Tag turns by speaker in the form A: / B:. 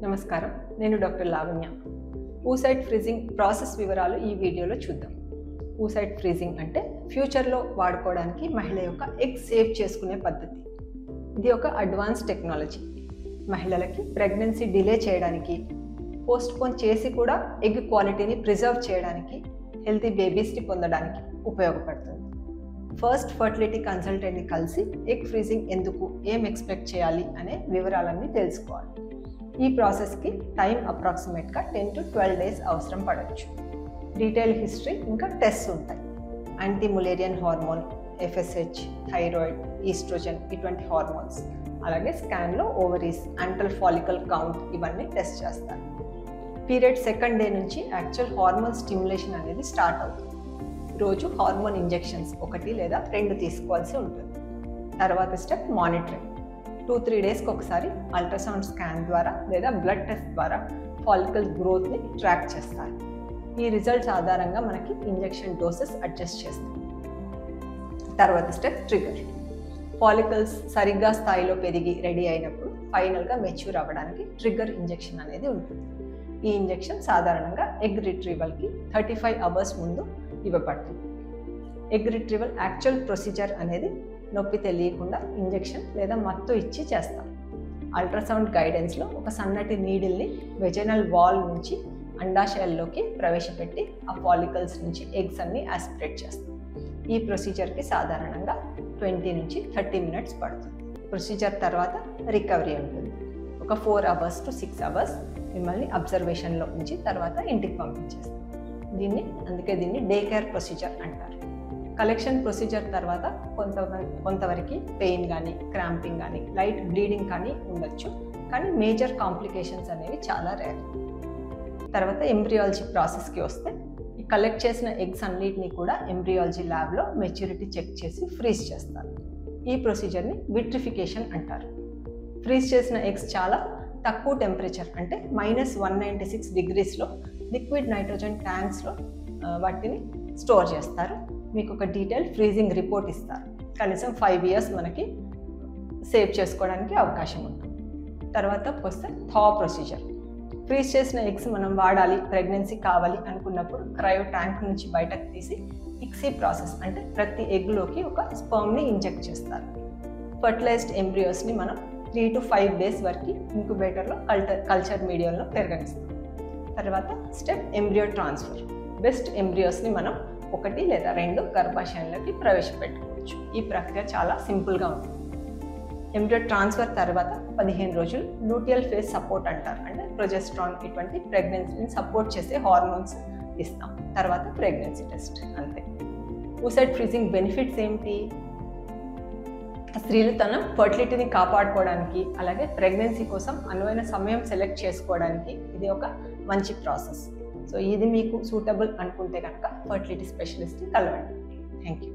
A: నమస్కారం, నేను doctor Lavanya. Oocyte freezing process వివరాలు ఈ వీడియోలో చూద్దాం. ఊసైట్ ఫ్రీజింగ్ అంటే ఫ్యూచర్లో వాడుకోవడానికి మహిళ యొక్క ఎగ్ సేవ్ చేసుకునే పద్ధతి. ఇది ఒక అడ్వాన్స్ టెక్నాలజీ. మహిళలకి ప్రెగ్నెన్సీ డిలే చేయడానికి, పోస్ట్పోన్ చేసి కూడా ఎగ్ క్వాలిటీని ప్రిజర్వ్ చేయడానికి, హెల్తీ బేబీస్ని పొందడానికి ఉపయోగపడుతుంది. ఫస్ట్ ఫర్టిలిటీ కన్సల్టెంట్ని కలిసి ఎగ్ ఫ్రీజింగ్ ఎందుకు, ఏం ఎక్స్పెక్ట్ చేయాలి అనే వివరాలన్నీ తెలుసుకోవాలి. ఈ ప్రాసెస్కి టైం అప్రాక్సిమేట్గా 10 to 12 days అవసరం పడవచ్చు. డీటెయిల్ హిస్టరీ ఇంకా టెస్ట్స్ ఉంటాయి. Anti mullerian hormone, FSH, thyroid, oestrogen ఇటువంటి హార్మోన్స్, అలాగే స్కాన్లో ఓవరీస్, యాంటల్ ఫాలికల్ కౌంట్ ఇవన్నీ టెస్ట్ చేస్తారు. పీరియడ్ సెకండ్ డే నుంచి యాక్చువల్ హార్మోన్ స్టిమ్యులేషన్ అనేది స్టార్ట్ అవుతుంది. రోజు హార్మోన్ ఇంజెక్షన్స్ 1 లేదా 2 తీసుకోవాల్సి ఉంటుంది. తర్వాత స్టెప్ మానిటరింగ్. 2-3 daysకి ఒకసారి అల్ట్రాసౌండ్ స్కాన్ ద్వారా లేదా బ్లడ్ టెస్ట్ ద్వారా ఫాలికల్ గ్రోత్ని ట్రాక్ చేస్తారు. ఈ రిజల్ట్స్ ఆధారంగా మనకి ఇంజెక్షన్ డోసెస్ అడ్జస్ట్ చేస్తాం. తర్వాత స్టెప్ ట్రిగర్. ఫాలికల్స్ సరిగ్గా స్థాయిలో పెరిగి రెడీ అయినప్పుడు ఫైనల్గా మెచ్యూర్ అవ్వడానికి ట్రిగర్ ఇంజెక్షన్ అనేది ఉంటుంది. ఈ ఇంజెక్షన్ సాధారణంగా ఎగ్ రిట్రీవల్కి 35 hours ముందు ఇవ్వబడుతుంది. ఎగ్ రిట్రీవల్ యాక్చువల్ ప్రొసీజర్ అనేది నొప్పి తెలియకుండా ఇంజెక్షన్ లేదా మత్తు ఇచ్చి చేస్తాం. అల్ట్రాసౌండ్ గైడెన్స్లో ఒక సన్నటి నీడిల్ని వెజైనల్ వాల్ నుంచి అండాశయాల్లోకి ప్రవేశపెట్టి ఆ ఫాలికల్స్ నుంచి ఎగ్స్ అన్ని ఆస్పిరేట్ చేస్తాం. ఈ ప్రొసీజర్కి సాధారణంగా 20 నుంచి 30 minutes పడుతుంది. ప్రొసీజర్ తర్వాత రికవరీ ఉంటుంది. ఒక 4 hours to 6 hours మిమ్మల్ని అబ్జర్వేషన్లో ఉంచి తర్వాత ఇంటికి పంపించేస్తాం. అందుకే దీన్ని డే కేర్ ప్రొసీజర్ అంటారు. కలెక్షన్ ప్రొసీజర్ తర్వాత కొంతవరకు పెయిన్ కానీ, క్రాంపింగ్ కానీ, లైట్ బ్లీడింగ్ కానీ ఉండొచ్చు, కానీ మేజర్ కాంప్లికేషన్స్ అనేవి చాలా రేర్. తర్వాత ఎంబ్రియాలజీ ప్రాసెస్కి వస్తే, ఈ కలెక్ట్ చేసిన ఎగ్స్ అన్నిటినీ కూడా ఎంబ్రియాలజీ ల్యాబ్లో మెచ్యూరిటీ చెక్ చేసి ఫ్రీజ్ చేస్తారు. ఈ ప్రొసీజర్ని విట్రిఫికేషన్ అంటారు. ఫ్రీజ్ చేసిన ఎగ్స్ చాలా తక్కువ టెంపరేచర్ అంటే -196 degreesలో లిక్విడ్ నైట్రోజన్ ట్యాంక్స్లో వాటిని స్టోర్ చేస్తారు. మీకు ఒక డీటెయిల్ ఫ్రీజింగ్ రిపోర్ట్ ఇస్తారు. కనీసం 5 years మనకి సేవ్ చేసుకోవడానికి అవకాశం ఉంటుంది. తర్వాత వస్తే థా ప్రొసీజర్. ఫ్రీజ్ చేసిన ఎగ్స్ మనం వాడాలి, ప్రెగ్నెన్సీ కావాలి అనుకున్నప్పుడు క్రయో ట్యాంక్ నుంచి బయటకు తీసి ఇక్సీ ప్రాసెస్ అంటే ప్రతి ఎగ్లోకి ఒక స్పర్మ్ని ఇంజెక్ట్ చేస్తారు. ఫర్టిలైజ్డ్ ఎంబ్రియోస్ని మనం 3 to 5 days వరకు ఇంక్యుబేటర్లో కల్చర్ మీడియంలో పెరగనిస్తాం. తర్వాత స్టెప్ ఎంబ్రియో ట్రాన్స్ఫర్. బెస్ట్ ఎంబ్రియోస్ని మనం 1 లేదా 2 గర్భాశయంలోకి ప్రవేశపెట్టుకోవచ్చు. ఈ ప్రక్రియ చాలా సింపుల్గా ఉంటుంది. ఎంబ్రియో ట్రాన్స్ఫర్ తర్వాత 15 రోజులు లూటియల్ ఫేజ్ సపోర్ట్ అంటారు. అంటే ప్రొజెస్ట్రాన్ ఇటువంటి ప్రెగ్నెన్సీని సపోర్ట్ చేసే హార్మోన్స్ ఇస్తాం. తర్వాత ప్రెగ్నెన్సీ టెస్ట్, అంతే. ఊసైట్ ఫ్రీజింగ్ బెనిఫిట్స్ ఏంటి? స్త్రీలు తన ఫర్టిలిటీని కాపాడుకోవడానికి, అలాగే ప్రెగ్నెన్సీ కోసం అనువైన సమయం సెలెక్ట్ చేసుకోవడానికి ఇది ఒక మంచి ప్రాసెస్. సో ఇది మీకు సూటబుల్ అనుకుంటే కనుక ఫర్టిలిటీ స్పెషలిస్ట్ని కలవండి. Thank you.